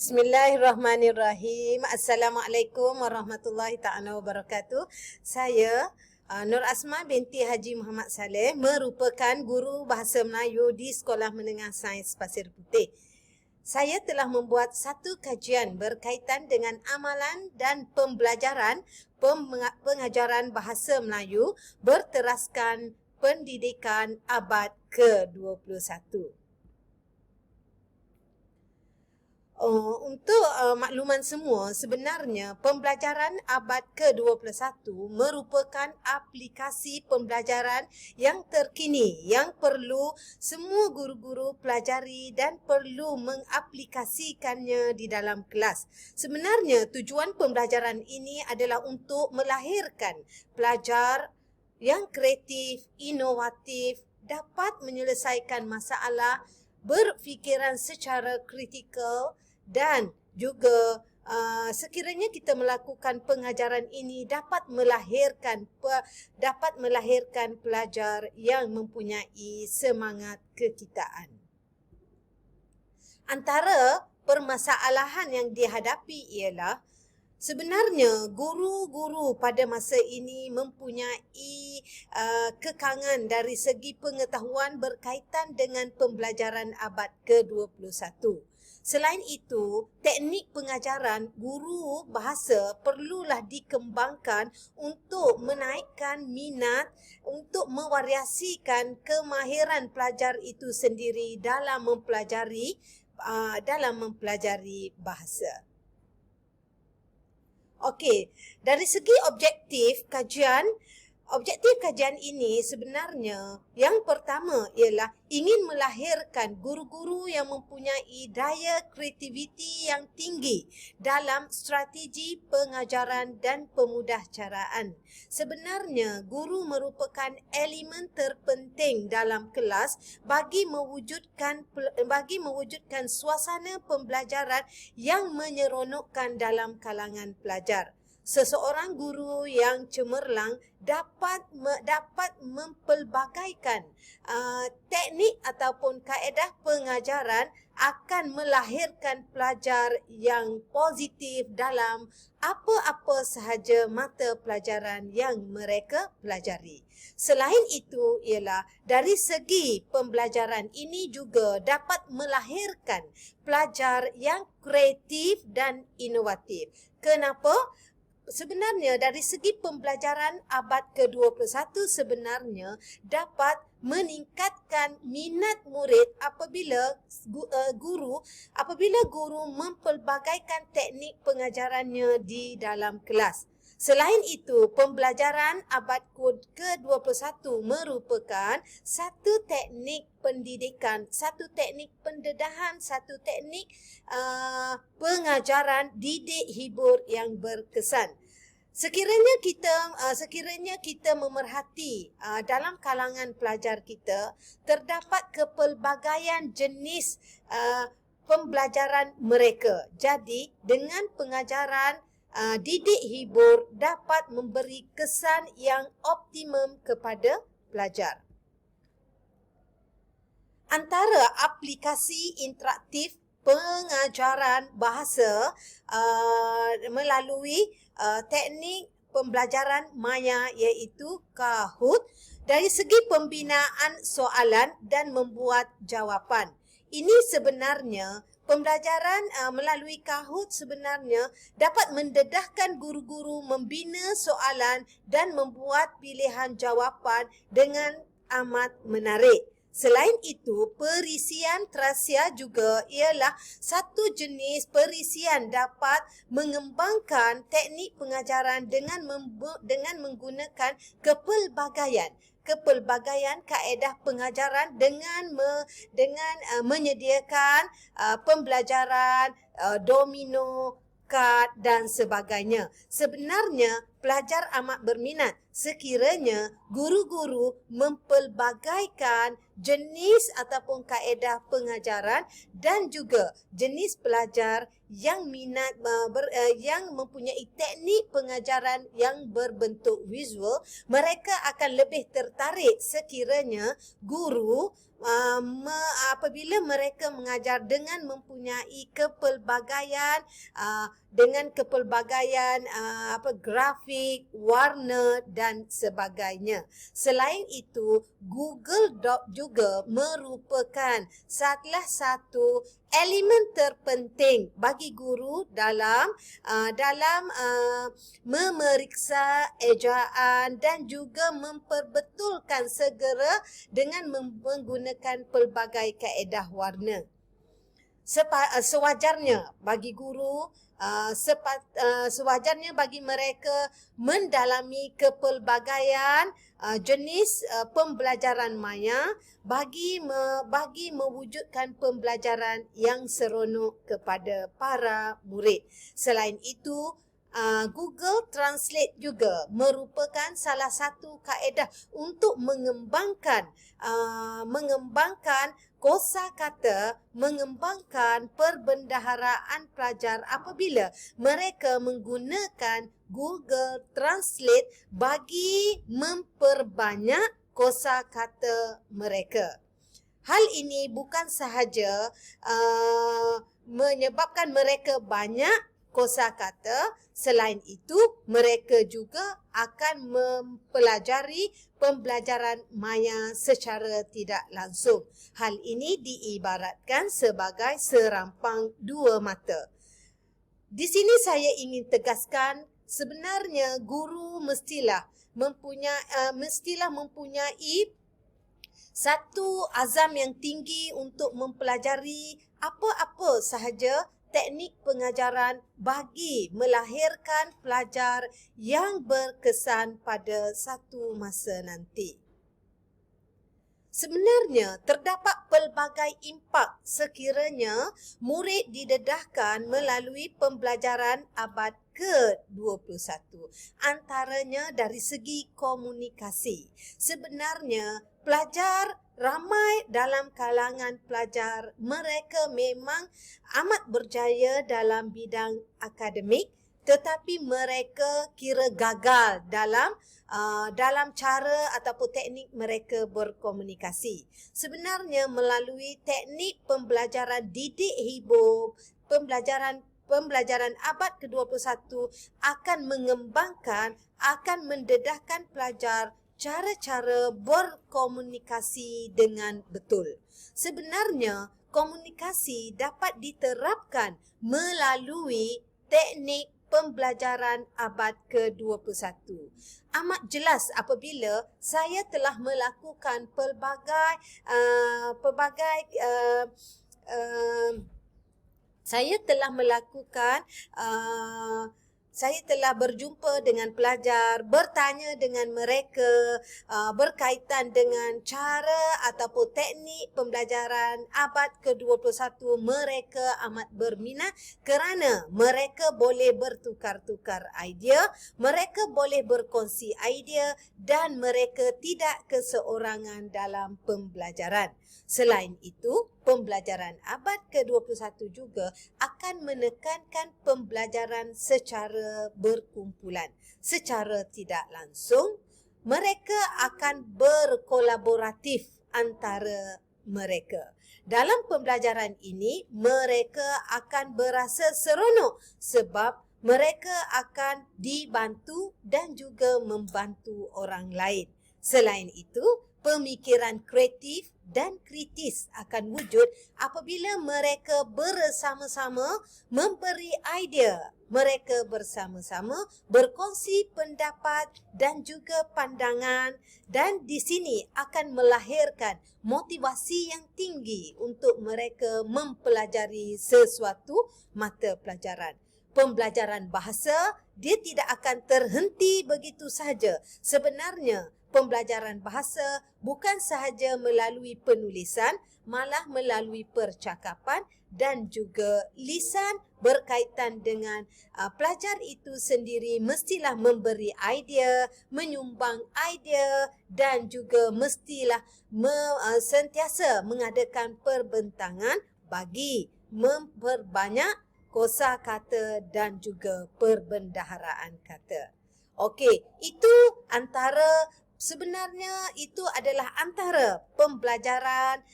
Bismillahirrahmanirrahim. Assalamualaikum warahmatullahi ta'ala wabarakatuh. Saya Nur Asma binti Haji Muhammad Saleh merupakan guru bahasa Melayu di Sekolah Menengah Sains Pasir Putih. Saya telah membuat satu kajian berkaitan dengan amalan dan pembelajaran pengajaran bahasa Melayu berteraskan pendidikan abad ke-21. Untuk makluman semua, sebenarnya pembelajaran abad ke-21 merupakan aplikasi pembelajaran yang terkini yang perlu semua guru-guru pelajari dan perlu mengaplikasikannya di dalam kelas. Sebenarnya tujuan pembelajaran ini adalah untuk melahirkan pelajar yang kreatif, inovatif, dapat menyelesaikan masalah, berfikiran secara kritikal dan juga sekiranya kita melakukan pengajaran ini dapat melahirkan pelajar yang mempunyai semangat kekitaan. Antara permasalahan yang dihadapi ialah sebenarnya guru-guru pada masa ini mempunyai kekangan dari segi pengetahuan berkaitan dengan pembelajaran abad ke-21. Selain itu, teknik pengajaran guru bahasa perlulah dikembangkan untuk menaikkan minat, untuk mewariasikan kemahiran pelajar itu sendiri dalam mempelajari bahasa. Okey, dari segi objektif kajian ini sebenarnya yang pertama ialah ingin melahirkan guru-guru yang mempunyai daya kreativiti yang tinggi dalam strategi pengajaran dan pemudahcaraan. Sebenarnya guru merupakan elemen terpenting dalam kelas bagi mewujudkan suasana pembelajaran yang menyeronokkan dalam kalangan pelajar. Seseorang guru yang cemerlang dapat mempelbagaikan teknik ataupun kaedah pengajaran akan melahirkan pelajar yang positif dalam apa-apa sahaja mata pelajaran yang mereka pelajari. Selain itu ialah dari segi pembelajaran ini juga dapat melahirkan pelajar yang kreatif dan inovatif. Kenapa? Sebenarnya dari segi pembelajaran abad ke-21 sebenarnya dapat meningkatkan minat murid apabila guru mempelbagaikan teknik pengajarannya di dalam kelas. Selain itu, pembelajaran abad ke-21 merupakan satu teknik pendidikan, satu teknik pendedahan, satu teknik pengajaran didik hibur yang berkesan. Sekiranya kita memerhati dalam kalangan pelajar kita, terdapat kepelbagaian jenis pembelajaran mereka. Jadi, dengan pengajaran didik hibur dapat memberi kesan yang optimum kepada pelajar. Antara aplikasi interaktif pengajaran bahasa melalui teknik pembelajaran maya iaitu Kahoot dari segi pembinaan soalan dan membuat jawapan. Ini sebenarnya pembelajaran melalui Kahoot sebenarnya dapat mendedahkan guru-guru membina soalan dan membuat pilihan jawapan dengan amat menarik. Selain itu, perisian terasia juga ialah satu jenis perisian dapat mengembangkan teknik pengajaran dengan menggunakan kepelbagaian kaedah pengajaran dengan menyediakan pembelajaran domino, kad dan sebagainya. Sebenarnya pelajar amat berminat sekiranya guru-guru mempelbagaikan jenis ataupun kaedah pengajaran dan juga jenis pelajar yang minat yang mempunyai teknik pengajaran yang berbentuk visual. Mereka akan lebih tertarik sekiranya guru apabila mereka mengajar dengan mempunyai kepelbagaian grafik, warna dan sebagainya. Selain itu, Google Doc juga merupakan salah satu elemen terpenting bagi guru dalam memeriksa ejaan dan juga memperbetulkan segera dengan menggunakan pelbagai kaedah warna. Sewajarnya bagi guru, sewajarnya bagi mereka mendalami kepelbagaian jenis pembelajaran maya bagi mewujudkan pembelajaran yang seronok kepada para murid. Selain itu, Google Translate juga merupakan salah satu kaedah untuk mengembangkan kosakata, mengembangkan perbendaharaan pelajar apabila mereka menggunakan Google Translate bagi memperbanyak kosakata mereka. Hal ini bukan sahaja menyebabkan mereka banyak kosakata, selain itu mereka juga akan mempelajari pembelajaran maya secara tidak langsung. Hal ini diibaratkan sebagai serampang dua mata. Di sini saya ingin tegaskan, sebenarnya guru mestilah mempunyai satu azam yang tinggi untuk mempelajari apa-apa sahaja teknik pengajaran bagi melahirkan pelajar yang berkesan pada satu masa nanti. Sebenarnya, terdapat pelbagai impak sekiranya murid didedahkan melalui pembelajaran abad ke-21. Antaranya dari segi komunikasi. Sebenarnya, pelajar ramai dalam kalangan pelajar, mereka memang amat berjaya dalam bidang akademik, tetapi mereka kira gagal dalam cara ataupun teknik mereka berkomunikasi. Sebenarnya melalui teknik pembelajaran didik hidup, pembelajaran abad ke-21 akan mendedahkan pelajar cara-cara berkomunikasi dengan betul. Sebenarnya, komunikasi dapat diterapkan melalui teknik pembelajaran abad ke-21. Amat jelas apabila saya telah melakukan saya telah berjumpa dengan pelajar, bertanya dengan mereka berkaitan dengan cara ataupun teknik pembelajaran abad ke-21. Mereka amat berminat kerana mereka boleh bertukar-tukar idea, mereka boleh berkongsi idea dan mereka tidak keseorangan dalam pembelajaran. Selain itu, pembelajaran abad ke-21 juga akan menekankan pembelajaran secara berkumpulan. Secara tidak langsung, mereka akan berkolaboratif antara mereka. Dalam pembelajaran ini, mereka akan berasa seronok sebab mereka akan dibantu dan juga membantu orang lain. Selain itu, pemikiran kreatif dan kritis akan wujud apabila mereka bersama-sama memberi idea. Mereka bersama-sama berkongsi pendapat dan juga pandangan, dan di sini akan melahirkan motivasi yang tinggi untuk mereka mempelajari sesuatu mata pelajaran. Pembelajaran bahasa, dia tidak akan terhenti begitu sahaja. Sebenarnya, pembelajaran bahasa bukan sahaja melalui penulisan, malah melalui percakapan dan juga lisan berkaitan dengan pelajar itu sendiri mestilah memberi idea, menyumbang idea dan juga mestilah sentiasa mengadakan perbentangan bagi memperbanyak kosakata dan juga perbendaharaan kata. Okey, itu sebenarnya itu adalah antara pembelajaran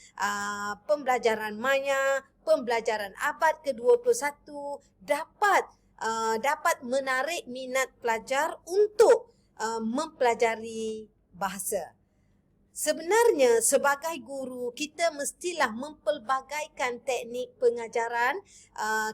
maya, pembelajaran abad ke-21 dapat menarik minat pelajar untuk mempelajari bahasa. Sebenarnya sebagai guru kita mestilah mempelbagaikan teknik pengajaran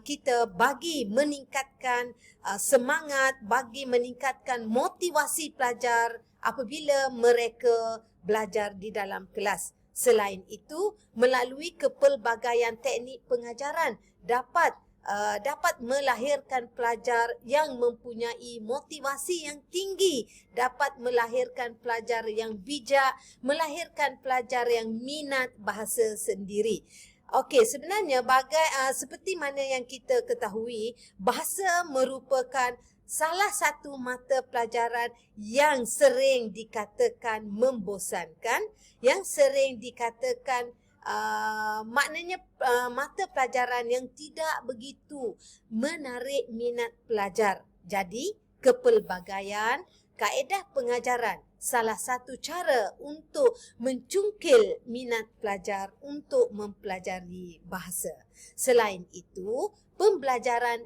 kita bagi meningkatkan semangat, bagi meningkatkan motivasi pelajar apabila mereka belajar di dalam kelas. Selain itu, melalui kepelbagaian teknik pengajaran dapat melahirkan pelajar yang mempunyai motivasi yang tinggi, dapat melahirkan pelajar yang bijak, melahirkan pelajar yang minat bahasa sendiri. Okey, sebenarnya seperti mana yang kita ketahui, bahasa merupakan salah satu mata pelajaran yang sering dikatakan membosankan, yang sering dikatakan maknanya mata pelajaran yang tidak begitu menarik minat pelajar. Jadi, kepelbagaian kaedah pengajaran salah satu cara untuk mencungkil minat pelajar untuk mempelajari bahasa. Selain itu, pembelajaran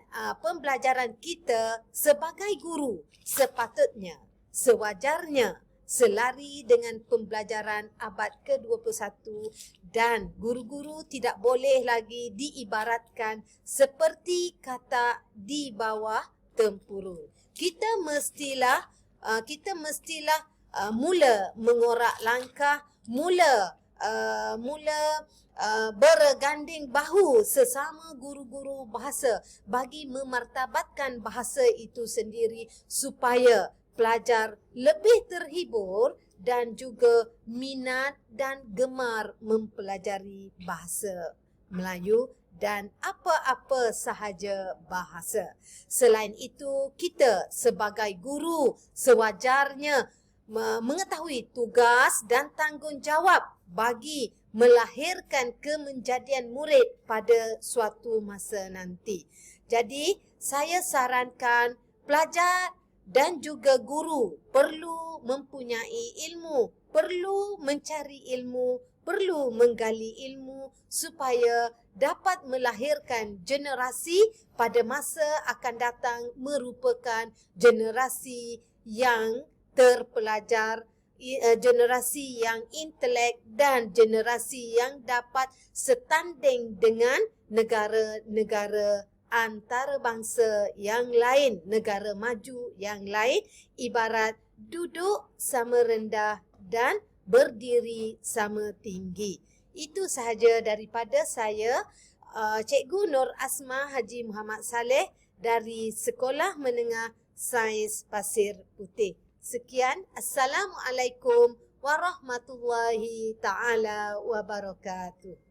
kita sebagai guru sepatutnya, sewajarnya selari dengan pembelajaran abad ke-21 dan guru-guru tidak boleh lagi diibaratkan seperti katak di bawah tempurung. Kita mestilah mula mengorak langkah, mula berganding bahu sesama guru-guru bahasa bagi memartabatkan bahasa itu sendiri supaya pelajar lebih terhibur dan juga minat dan gemar mempelajari bahasa Melayu dan apa-apa sahaja bahasa. Selain itu, kita sebagai guru sewajarnya mengetahui tugas dan tanggungjawab bagi melahirkan kemenjadian murid pada suatu masa nanti. Jadi, saya sarankan pelajar dan juga guru perlu mempunyai ilmu, perlu mencari ilmu, perlu menggali ilmu supaya dapat melahirkan generasi pada masa akan datang merupakan generasi yang terpelajar, generasi yang intelek dan generasi yang dapat setanding dengan negara-negara antarabangsa yang lain, negara maju yang lain, ibarat duduk sama rendah dan berdiri sama tinggi. Itu sahaja daripada saya, Cikgu Nur Asma Haji Muhammad Saleh dari Sekolah Menengah Sains Pasir Putih. Sekian, Assalamualaikum warahmatullahi taala wabarakatuh.